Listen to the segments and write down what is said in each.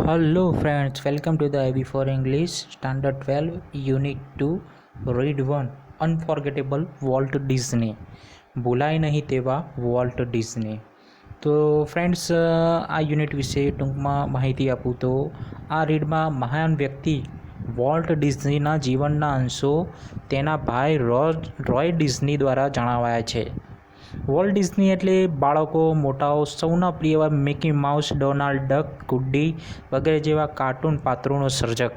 Hello friends, welcome to the IB for English Standard 12 Unit 2 Read 1 Unforgettable Walt Disney ભૂલાય નહીં તેવા Walt Disney. તો friends, આ unit વિશે ટૂંકમાં માહિતી આપું તો આ રીડમાં મહાન વ્યક્તિ વોલ્ટ ડિઝનીના જીવનના અંશો તેના ભાઈ રોય ડિઝની દ્વારા જણાવાયા છે. વોલ્ટ ડિઝની એટલે બાળકો મોટાઓ સૌના પ્રિય એવા Mickey mouse, Donald duck, Guddi વગેરે જેવા કાર્ટૂન પાત્રોનો સર્જક.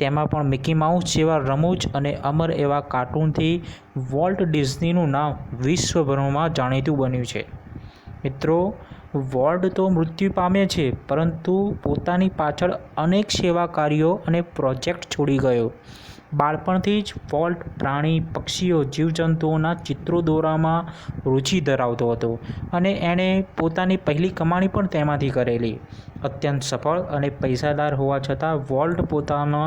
તેમાં પણ મિકી માઉસ જેવા રમૂજ અને અમર એવા કાર્ટૂનથી વોલ્ટ ડિઝનીનું નામ વિશ્વભરમાં જાણીતું બન્યું છે. મિત્રો, વોલ્ટ તો મૃત્યુ પામ્યા છે, પરંતુ પોતાની પાછળ અનેક સેવા કાર્યો અને પ્રોજેક્ટ છોડી ગયો. બાળપણથી જ વોલ્ટ પ્રાણી, પક્ષીઓ, જીવજંતુઓના ચિત્રો દોરવામાં રુચિ ધરાવતો હતો અને એણે પોતાની પહેલી કમાણી પણ તેમાંથી કરેલી. અત્યંત સફળ અને પૈસાદાર હોવા છતાં વોલ્ટ પોતાના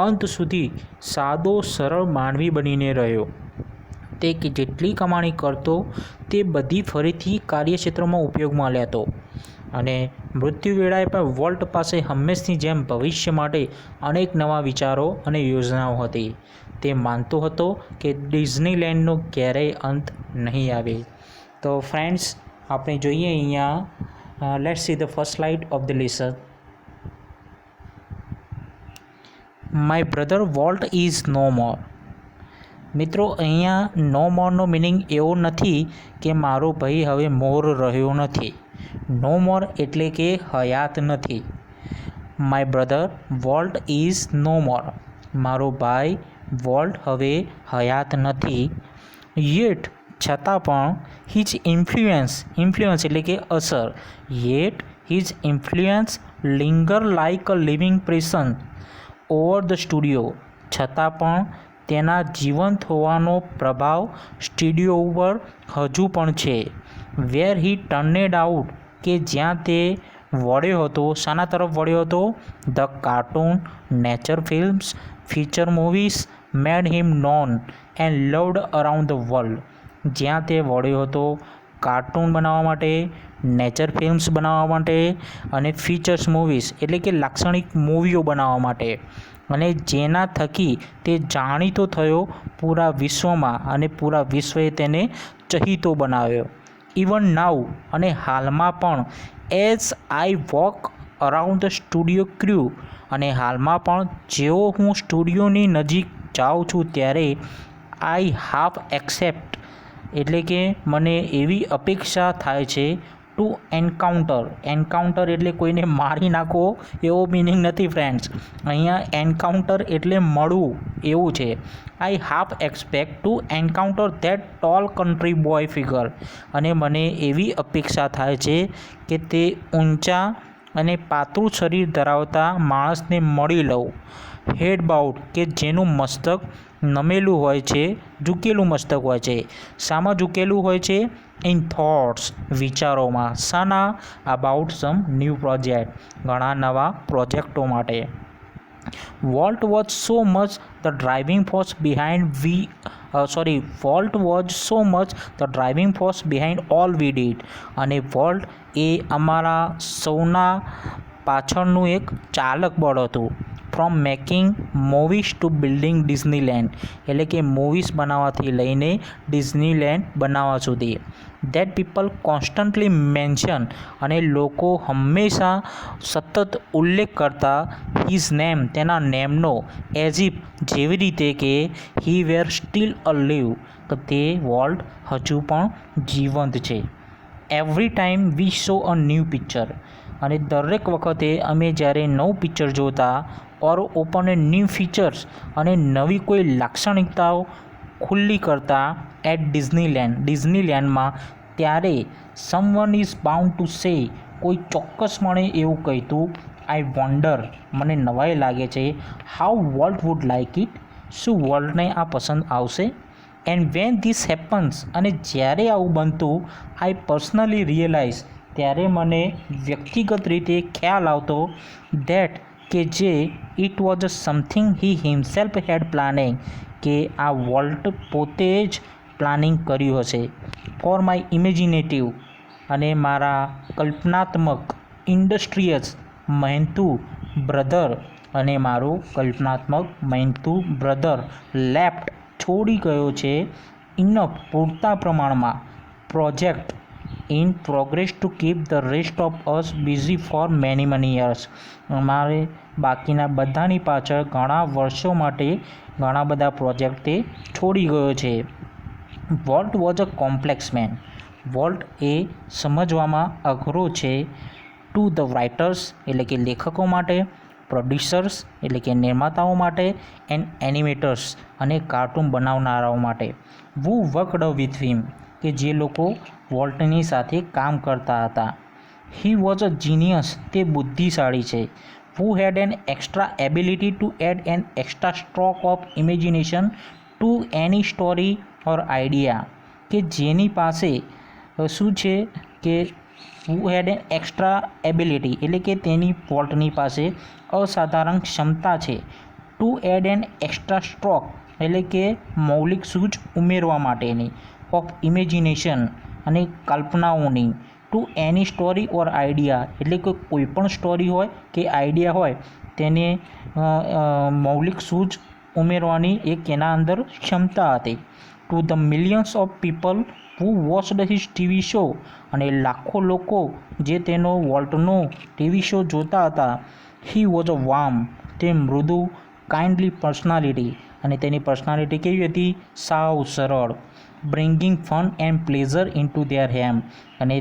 અંત સુધી સાદો સરળ માનવી બનીને રહ્યો. તે જેટલી કમાણી કરતો તે બધી ફરીથી કાર્યક્ષેત્રમાં ઉપયોગમાં લેતો અને મૃત્યુ વેળાએ પણ વોલ્ટ પાસે હંમેશની જેમ ભવિષ્ય માટે અનેક નવા વિચારો અને યોજનાઓ હતી. તે માનતો હતો કે ડિઝનીલેન્ડનો ક્યારેય અંત નહીં આવે. તો ફ્રેન્ડ્સ, આપણે જોઈએ અહીંયા let's see the first slide of the lesson. My brother Walt is no more. મિત્રો, અહીંયા નો મોરનો મિનિંગ એવો નથી કે મારો ભાઈ હવે મોર રહ્યો નથી. નો મોર એટલે કે હયાત નથી. My brother Walt is no more. મારો ભાઈ વોલ્ટ હવે હયાત નથી. યેટ છતાં પણ હિઝ ઇન્ફ્લુઅન્સ એટલે કે અસર. Yet his influence linger like a living presence over the studio. છતાં પણ તેના જીવંત હોવાનો પ્રભાવ સ્ટુડિયો ઉપર હજુ પણ છે. વેર હી ટર્નેડ આઉટ કે જ્યાં તે વળ્યો હતો. શાના તરફ વળ્યો હતો? The cartoon, nature films, feature movies made him non and loved around the world. જ્યાં તે વળ્યો હતો કાર્ટૂન બનાવવા માટે, નેચર ફિલ્મ્સ બનાવવા માટે અને ફીચર્સ મૂવીઝ એટલે કે લાક્ષણિક મૂવીઓ બનાવવા માટે, અને જેના થકી તે જાણીતો થયો પૂરા વિશ્વમાં અને પૂરા વિશ્વએ તેને ચહીતો બનાવ્યો. ઇવન નાઉ અને હાલમાં પણ as I walk around the studio crew, અને હાલમાં પણ જેવો હું સ્ટુડિયોની નજીક જાઉં છું ત્યારે આઈ હાફ એક્સેપ્ટ એટલે કે મને એવી અપેક્ષા થાય છે ટુ એન્કાઉન્ટર એટલે કોઈને મારી નાખવો એવો મિનિંગ નથી ફ્રેન્ડ્સ. અહીંયા એન્કાઉન્ટર એટલે મળવું એવું છે. I half expect to encounter that tall country boy figure. અને મને એવી અપેક્ષા થાય છે કે તે ઊંચા અને પાતળું શરીર ધરાવતા માણસને મળી લઉં. હેડ બાઉટ કે જેનું મસ્તક નમેલું હોય છે, ઝૂકેલું મસ્તક હોય છે. શામાં ઝૂકેલું હોય છે? ઇન થોટ્સ, વિચારોમાં. શાના? અબાઉટ સમ ન્યૂ પ્રોજેક્ટ, ઘણા નવા પ્રોજેક્ટો માટે. Walt was so much the driving force behind all we did. અને વોલ્ટ એ અમારા સૌના પાછળનું એક ચાલક બળ હતું. From making movies to building Disneyland એટલે કે મૂવીઝ બનાવવાથી લઈને ડિઝનીલેન્ડ બનાવવા સુધી. ધેટ પીપલ કોન્સ્ટન્ટલી મેન્શન, અને લોકો હંમેશા સતત ઉલ્લેખ કરતા હિઝ નેમ, તેના નેમનો, એઝ ઇફ જેવી રીતે કે હી વેર સ્ટીલ અલિવ, તો તે વોલ્ટ હજુ પણ જીવંત છે. Every time V saw a new picture. અને દરેક વખતે અમે જ્યારે નવું પિક્ચર જોતા ઓર ઓપન એ ન્યૂ ફીચર્સ અને નવી કોઈ લાક્ષણિકતાઓ ખુલ્લી કરતા એટ ડિઝનીલેન્ડમાં, ત્યારે someone is bound to say, કોઈ ચોક્કસપણે એવું કહેતું, આઈ વન્ડર, મને નવાઈ લાગે છે, how volt would like it, શું વોલ્ટને આ પસંદ આવશે. એન્ડ વેન ધીસ હેપન્સ, અને જ્યારે આવું બનતું, આઈ પર્સનલી રિયલાઇઝ, ત્યારે મને વ્યક્તિગત રીતે ખ્યાલ આવતો ધેટ કે જે it was something he himself had planning, કે આ વોલ્ટ પોતે જ પ્લાનિંગ કર્યું હશે. ફોર માય ઇમેજિનેટિવ, અને મારા કલ્પનાત્મક, ઇન્ડસ્ટ્રીયસ મહેનતુ બ્રધર અને મારું કલ્પનાત્મક મહેનતુ બ્રધર લેફ્ટ છોડી ગયો છે ઇનફ પૂરતા પ્રમાણમાં project in progress to keep the rest of us busy for many years. અમારે બાકીના બધાની પાછળ ઘણા વર્ષો માટે ઘણા બધા પ્રોજેક્ટ તે છોડી ગયો છે. Walt was a complex man. Walt એ સમજવામાં અઘરો છે ટુ ધ રાઇટર્સ એટલે કે લેખકો માટે, પ્રોડ્યુસર્સ એટલે કે નિર્માતાઓ માટે, એન્ડ એનિમેટર્સ અને કાર્ટૂન બનાવનારાઓ માટે. વુ વર્કડ વિથ હિમ કે જે લોકો વોલ્ટની સાથે કામ કરતા હતા. He was a genius. તે બુદ્ધિશાળી છે. who had an extra ability to add an extra stroke of imagination to any story or idea. કે જેની પાસે શું છે કે who had an extra ability એટલે કે તેની વોલ્ટની પાસે અસાધારણ ક્ષમતા છે to add an extra stroke એટલે કે મૌલિક સૂઝ ઉમેરવા માટેની ઓફ ઇમેજિનેશન અને કલ્પનાઓની to any story or idea એટલે કે કોઈ પણ સ્ટોરી હોય કે આઈડિયા હોય તેને મૌલિક સૂઝ ઉમેરવાની એક એના અંદર ક્ષમતા હતી. To the millions of people who watched his TV show અને લાખો લોકો જે તેનો વોલ્ટનો ટીવી શો જોતા હતા. He was a warm. તે મૃદુ કાઇન્ડલી પર્સનાલિટી અને તેની પર્સનાલિટી કેવી હતી? સાવ સરળ. Bringing fun and pleasure into their home અને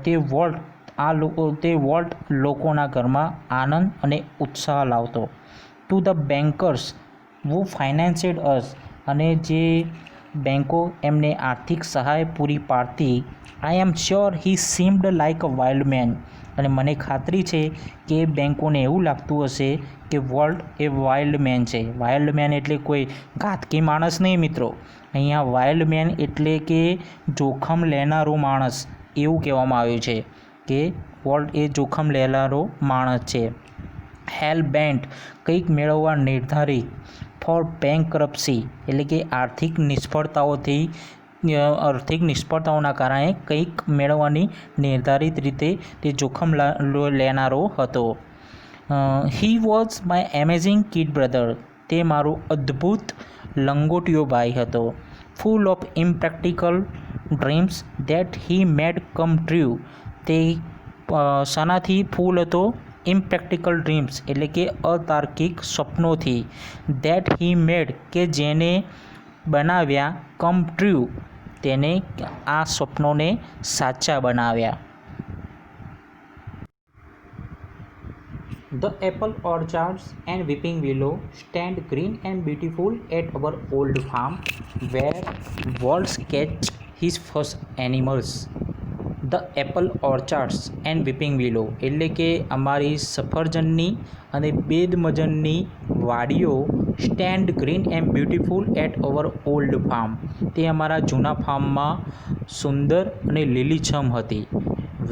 તે વોલ્ટ લોકોના ઘરમાં આનંદ અને ઉત્સાહ લાવતો. To the bankers who financed us અને જે બેન્કો એમને આર્થિક સહાય પૂરી પાડતી. I am sure he seemed like a wild man અને મને ખાતરી છે કે બેન્કોને એવું લાગતું હશે કે વોલ્ટ એ વાઇલ્ડ મેન છે. વાઇલ્ડ મેન એટલે કોઈ ઘાતકી માણસ નહીં મિત્રો. અહીંયા વાઇલ્ડ મેન એટલે કે જોખમ લેનારો માણસ એવું કહેવામાં આવ્યું છે કે વોલ્ટ એ જોખમ લેનારો માણસ છે. હેલ બેન્ટ કંઈક મેળવવા નિર્ધારિત. ફોર બેન્કરપ્સી એટલે કે આર્થિક નિષ્ફળતાઓના કારણે કંઈક મેળવવાની નિર્ધારિત રીતે તે જોખમ લેનારો હતો. He was my amazing kid brother. તે મારો અદ્ભુત લંગોટિયો ભાઈ હતો. Full of impractical dreams that he made come true. તે શાનાથી ફૂલ હતો? ઇમ્પ્રેક્ટિકલ ડ્રીમ્સ એટલે કે અતાર્કિક સ્વપ્નોથી. ધેટ હી મેડ કે જેને બનાવ્યા કમ ટ્રુ તેને આ સ્વપ્નોને સાચા બનાવ્યા. The apple orchards and weeping willow stand green and beautiful at our old farm where Walt sketched his first animals. The apple orchards and weeping willow એટલે કે અમારી સફરજનની અને બેદમજનની વાડીઓ stand green and beautiful at our old farm. તે અમારા જૂના ફાર્મમાં સુંદર અને લીલીછમ હતી.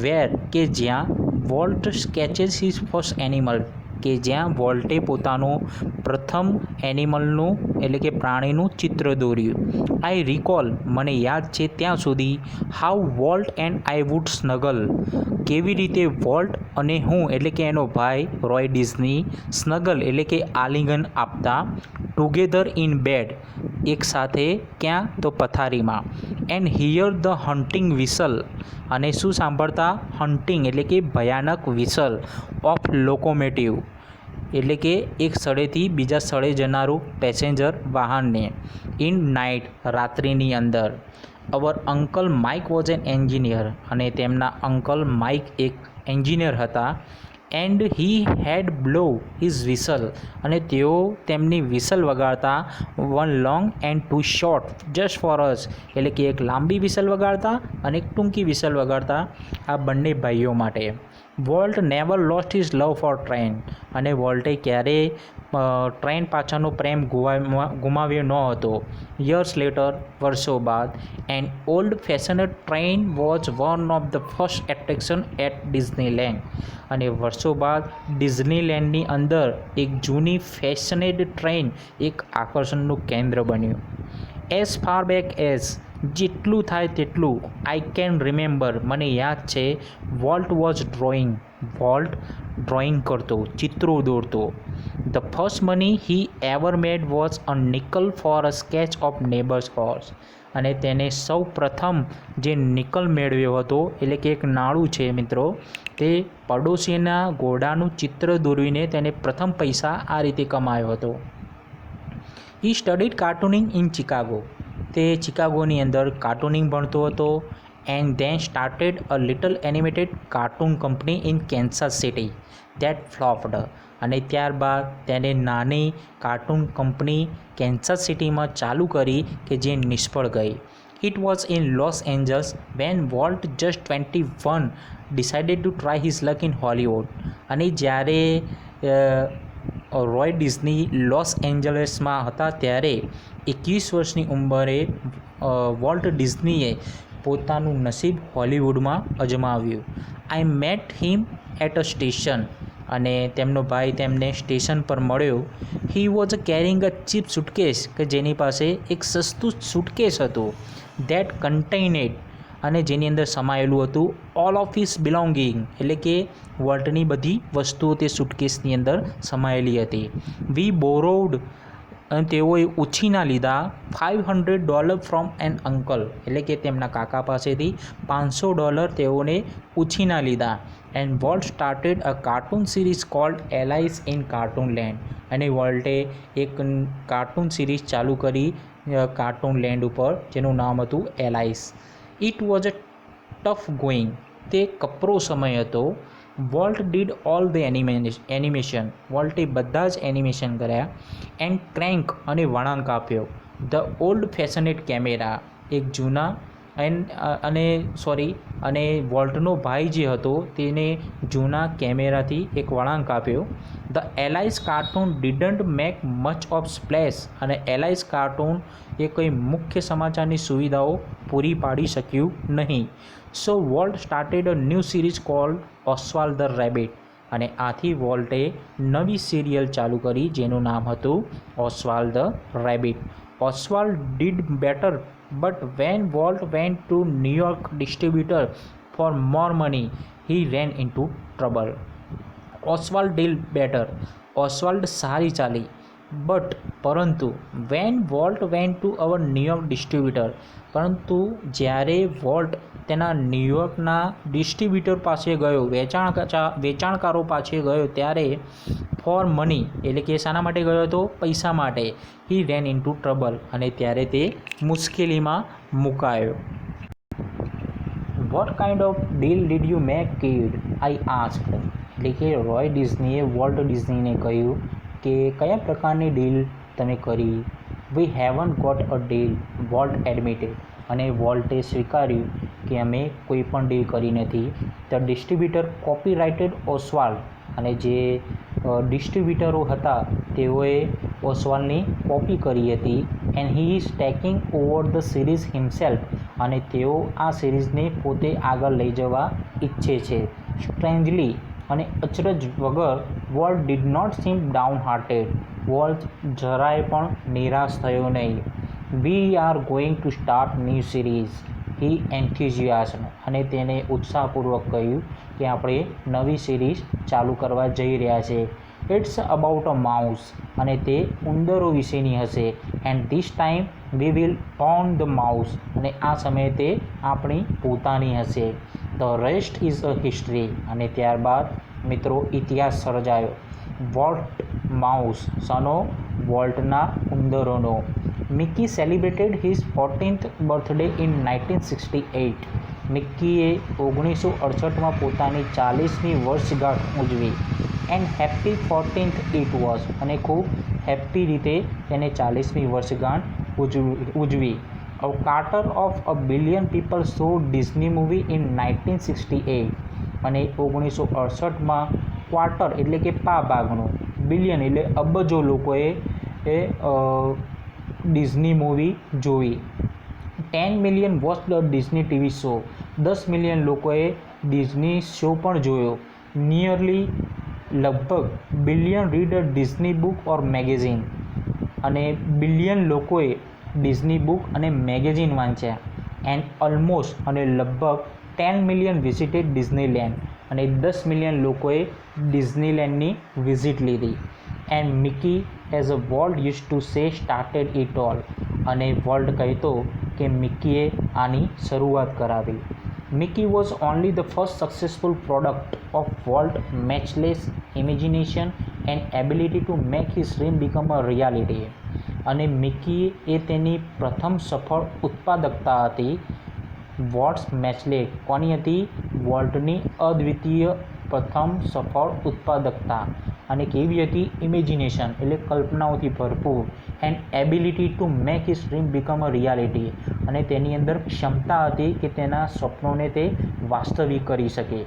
વેર કે જ્યાં વોલ્ટ સ્કેચેસ હિઝ ફર્સ્ટ એનિમલ કે જ્યાં વોલ્ટે પોતાનું પ્રથમ એનિમલનું એટલે કે પ્રાણીનું ચિત્ર દોર્યું. આઈ રિકોલ મને યાદ છે ત્યાં સુધી how Walt and I would snuggle કેવી રીતે વોલ્ટ અને હું એટલે કે એનો ભાઈ રોય ડિઝની સ્નગલ એટલે કે આલિંગન આપતા ટુગેધર ઇન બેડ એક સાથે ક્યાં તો પથારીમાં. And here the hunting whistle અને શું સાંભળતા? હન્ટિંગ એટલે કે ભયાનક વિસલ ઓફ લોકોમેટિવ એટલે કે એક સ્થળેથી બીજા સ્થળે જનારું પેસેન્જર વાહનને. ઇન નાઇટ રાત્રિની અંદર. Our uncle Mike was an engineer અને તેમના અંકલ માઇક એક એન્જિનિયર હતા. And he had blow his whistle અને તેઓ તેમની વિસલ વગાડતા. One long and two short just for us એટલે કે એક લાંબી વિસલ વગાડતા અને એક ટૂંકી વિસલ વગાડતા આ બંને ભાઈઓ માટે. વોલ્ટ નેવર લોસ્ટ હિઝ લવ ફોર ટ્રેન અને વોલ્ટે ક્યારેય ટ્રેન પાછળનો પ્રેમ ગુમાવ્યો ન હતો. યર્સ લેટર વર્ષો બાદ an old fashioned train was one of the first attraction at Disneyland અને વર્ષો બાદ ડિઝનીલેન્ડની અંદર એક જૂની ફેશનેડ ટ્રેન એક આકર્ષણનું કેન્દ્ર બન્યું. એઝ ફાર બેક એઝ જેટલું થાય તેટલું આઈ કેન રિમેમ્બર, મને યાદ છે. વોલ્ટ ડ્રોઈંગ કરતો, ચિત્રો દોરતો. The first money he ever made was a nickel for a sketch of neighbours horse. અને તેને સૌ પ્રથમ જે નિકલ મેળવ્યો હતો, એટલે કે એક નાણું છે મિત્રો, તે પડોશીના ઘોડાનું ચિત્ર દોરવીને તેને પ્રથમ પૈસા આ રીતે કમાયો હતો. He studied cartooning in Chicago. તે ચિકાગોની અંદર કાર્ટૂનિંગ ભણતો હતો. And then started a little animated cartoon company in Kansas City that flopped. અને ત્યારબાદ તેને નાની કાર્ટૂન કંપની કેન્સાસ સિટીમાં ચાલુ કરી કે જે નિષ્ફળ ગઈ. It was in Los Angeles when Walt just 21 decided to try his luck in Hollywood. અને જ્યારે રોય ડિઝની લોસ એન્જલસમાં હતા ત્યારે 21 વર્ષની ઉંમરે વોલ્ટ ડિઝનીએ પોતાનું નસીબ હોલિવૂડમાં અજમાવ્યું. I met him at a station. અને તેમનો ભાઈ તેમને સ્ટેશન પર મળ્યો. He was carrying a cheap suitcase, કે જેની પાસે એક સસ્તું સુટકેસ હતું. ધેટ કન્ટેઇનેડ, અને જેની અંદર સમાયેલું હતું ઓલ ઓફ હિઝ બિલોંગિંગ, એટલે કે વોલ્ટની બધી વસ્તુઓ તે સુટકેસની અંદર સમાયેલી હતી. વી બોરોવડ, અને તેઓએ ઉછીના લીધા $500 ફ્રોમ એન અંકલ, એટલે કે તેમના કાકા પાસેથી $500 તેઓને ઉછીના લીધા. And Walt started a cartoon series called Alice in Cartoonland. અને વોલ્ટે એક કાર્ટૂન સિરીઝ ચાલુ કરી કાર્ટૂન લેન્ડ ઉપર, જેનું નામ હતું Alice. It was a tough going. તે કપરો સમય હતો. Walt did all the animation. વોલ્ટે બધા જ એનિમેશન કર્યા. એન્ડ ક્રેન્ક, અને વળાંક આપ્યો. ધ ઓલ્ડ ફેશનેટ કેમેરા, એક જૂના અને વોલ્ટનો ભાઈ જે હતો તેને જૂના કેમેરાથી એક વળાંક આપ્યો. The Alice cartoon didn't make much of splash. અને એલાઇસ કાર્ટૂન એ કંઈ મુખ્ય સમાચારની સુવિધાઓ પૂરી પાડી શક્યું નહીં. So Walt started a new series called Oswald the Rabbit. અને આથી વોલ્ટે નવી સિરિયલ ચાલુ કરી જેનું નામ હતું Oswald the Rabbit. Oswald did better, but when Walt went to New York distributor for more money he ran into trouble. Oswald did better, Oswald સારી ચાલી. પરંતુ when Walt went to our New York distributor, પરંતુ જ્યારે volt તેના ન્યૂયોર્કના distributor પાસે ગયો, વેચાણકારો પાસે ગયો, ત્યારે ફોર મની, એટલે કે શાના માટે ગયો હતો? પૈસા માટે. હી રેન ઇન્ટુ ટ્રબલ, અને ત્યારે તે મુશ્કેલીમાં મુકાયો. What kind of deal did you make kid? I asked. એટલે કે રોય ડિઝનીએ વોલ્ટ ડિઝનીને કહ્યું કે કયા પ્રકારની ડીલ તમે કરી? We haven't got a deal, Walt admitted. અને વોલ્ટે સ્વીકાર્યું કે અમે કોઈ પણ ડીલ કરી નથી. The distributor copyrighted Oswald. અને જે ડિસ્ટ્રીબ્યુટરો હતા તેઓએ ઓસ્વાલ્ડની કોપી કરી હતી. And he is taking over the series himself. અને તેઓ આ સિરીઝને પોતે આગળ લઈ જવા ઈચ્છે છે. સ્ટ્રેન્જલી, અને અચરજ વગર, Walt did not seem downhearted. વોલ્ટ જરાય પણ નિરાશ થયો નહીં. We are going to start new series, he enthusiasm. અને તેને ઉત્સાહપૂર્વક કહ્યું કે આપણે નવી સિરીઝ ચાલુ કરવા જઈ રહ્યા છે. It's about a mouse. અને તે ઉંદરો વિશેની હશે. And this time we will own the mouse. અને આ સમયે તે આપણી પોતાની હશે. The rest is a history. અને ત્યારબાદ મિત્રો ઇતિહાસ સર્જાયો. વોલ્ટ માઉસ, સનો વોલ્ટના ઉંદરોનો. Mickey celebrated his 14th birthday in 1968. મિક્કીએ 1968માં પોતાની 40મી વર્ષગાંઠ ઉજવી. And happy 14th it was. અને ખૂબ હેપી રીતે તેને 40મી વર્ષગાંઠ ઉજવી. A quarter of a billion people so Disney movie in 1968. અને 1968માં ક્વાર્ટર એટલે કે પા ભાગનું, બિલિયન એટલે અબજો લોકોએ ડિઝની મૂવી જોઈ. 10 million watch the Disney TV show. 10 million લોકોએ ડિઝની શો પણ જોયો. નિયરલી, લગભગ, billion read a Disney book or magazine. અને બિલિયન લોકોએ ડિઝની બુક અને મેગેઝિન વાંચ્યા. એન્ડ ઓલમોસ્ટ અને લગભગ 10 મિલિયન વિઝિટેડ ડિઝનીલેન્ડ અને 10 મિલિયન લોકોએ ડિઝનીલેન્ડની વિઝિટ લીધી. And Mickey as a Walt use to say started it all, અને વોલ્ટ કહેતો કે મિકીએ આની શરૂઆત કરાવી. Mickey was only the first successful product of Walt matchless imagination and ability to make his dream become a reality. અને Mickey એ તેની પ્રથમ સફળ ઉત્પાદકતા હતી. વોલ્ટ્સ મેચલે કોની હતી? વોલ્ટની અદ્વિતીય પ્રથમ સફળ ઉત્પાદકતા. અને કેવી હતી? ઇમેજિનેશન એટલે કલ્પનાઓથી ભરપૂર. And ability to make his dream become a reality, અને તેની અંદર ક્ષમતા હતી કે તેના સ્વપ્નોને તે વાસ્તવિક કરી શકે.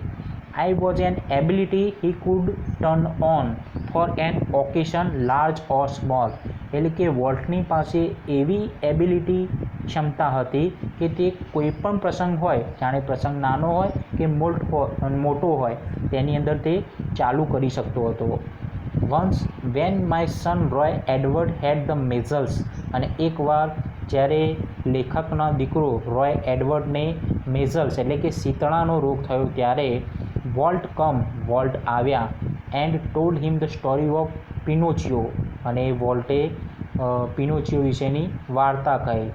I was an ability he could turn on for an occasion large or small. એટલે કે વોલ્ટની પાસે એવી એબિલિટી ક્ષમતા હતી કે તે કોઈ પણ પ્રસંગ હોય, જાણે પ્રસંગ નાનો હોય કે મોટો હોય, તેની અંદર તે ચાલુ કરી શકતો હતો. Once when my son Roy Edward had the measles, અને એકવાર જ્યારે લેખકનો દીકરો રોય એડવર્ડને મેઝલ્સ એટલે કે શીતળાનો રોગ થયો ત્યારે વોલ્ટ આવ્યા and told him the story of Pinocchio, અને વોલ્ટે પિનોચિયો વિશેની વાર્તા કહી,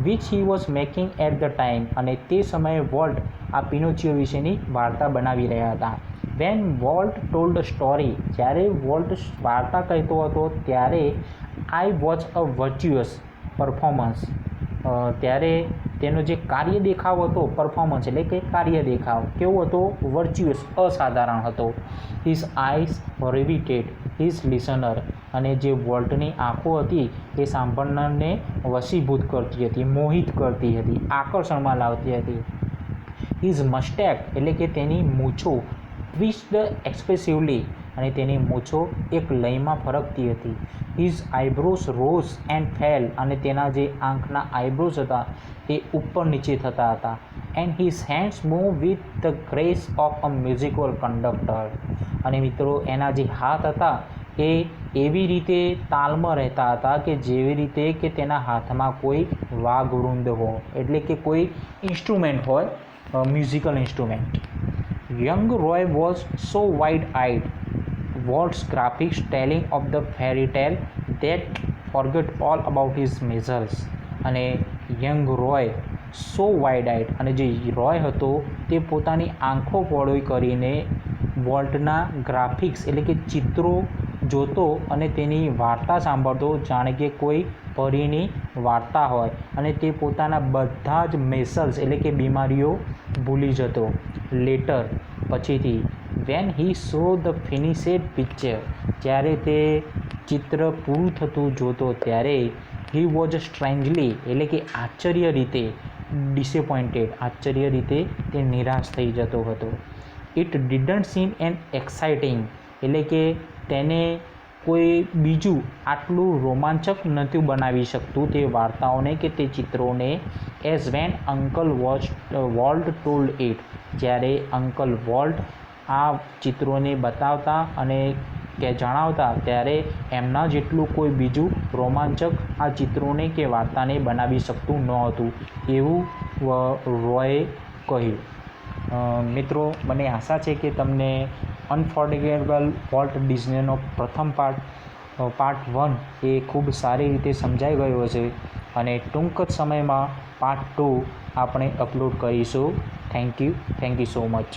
which he was making at the time, અને તે સમયે વોલ્ટ આ પિનોચિયો વિશેની વાર્તા બનાવી રહ્યા હતા. When Walt told the story, જ્યારે વોલ્ટ વાર્તા કહેતો હતો ત્યારે આઈ વોઝ અ વર્ચ્યુઅસ પરફોર્મન્સ, ત્યારે તેનો જે કાર્ય દેખાવ હતો, પરફોર્મન્સ એટલે કે કાર્ય દેખાવ કેવો હતો? વર્ચ્યુઅસ, અસાધારણ હતો. હિઝ આઈઝ રિવિટેડ હિઝ લિસનર, અને જે વોલ્ટની આંખો હતી એ સાંભળનારને વશીભૂત કરતી હતી, મોહિત કરતી હતી, આકર્ષણમાં લાવતી હતી. હિઝ મસ્ટેક એટલે કે તેની મૂછો ટ્વિસ્ડ એક્સપ્રેસિવલી, અને તેની મૂછો એક લયમાં ફરકતી હતી. His eyebrows rose and fail, અને તેના જે આંખના આઈબ્રોઝ હતા તે ઉપર નીચે થતા હતા. And his hands move with the grace of a musical conductor, અને મિત્રો એના જે હાથ હતા એ એવી રીતે તાલમાં રહેતા હતા કે જેવી રીતે કે તેના હાથમાં કોઈ વાઘવૃંદ હોય, એટલે કે કોઈ ઇન્સ્ટ્રુમેન્ટ હોય, musical instrument. Young Roy was so wide eyed, Walt's graphics telling of the fairy tale that forgot all about his measles. અને યંગ રોય સો વાઇડ આઇડ, અને જે રોય હતો તે પોતાની આંખો પહોળી કરીને વોલ્ટના ગ્રાફિક્સ એટલે કે ચિત્રો જોતો અને તેની વાર્તા સાંભળતો, જાણે કે કોઈ પરીની વાર્તા હોય, અને તે પોતાના બધા જ મેસલ્સ એટલે કે બીમારીઓ ભૂલી જતો. લેટર પછીથી when he so the ફિનિશેડ picture, જ્યારે તે ચિત્ર પૂરું થતું જોતો ત્યારે હી વોઝ સ્ટ્રેન્જલી એટલે કે આશ્ચર્ય રીતે ડિસેપોઇન્ટેડ, આશ્ચર્ય રીતે તે નિરાશ થઈ જતો હતો. It didn't seem an exciting, એટલે કે તેને કોઈ બીજું આટલું રોમાંચક નહોતું બનાવી શકતું તે વાર્તાઓને કે તે ચિત્રોને. As when uncle Walt told it, જ્યારે અંકલ વોલ્ટ આ ચિત્રોને બતાવતા અને કે જણાવતા ત્યારે એમના જેટલું કોઈ બીજું રોમાંચક આ ચિત્રોને કે વાર્તાને બનાવી શકતું ન હતું, એવું રોયે કહ્યું. મિત્રો, મને આશા છે કે તમને અનફોર્ગેટેબલ વોલ્ટ ડિઝનીનો પ્રથમ પાર્ટ 1 એ ખૂબ સારી રીતે સમજાઈ ગયો હશે, અને ટૂંક જ સમયમાં પાર્ટ 2 આપણે અપલોડ કરીશું. Thank you so much.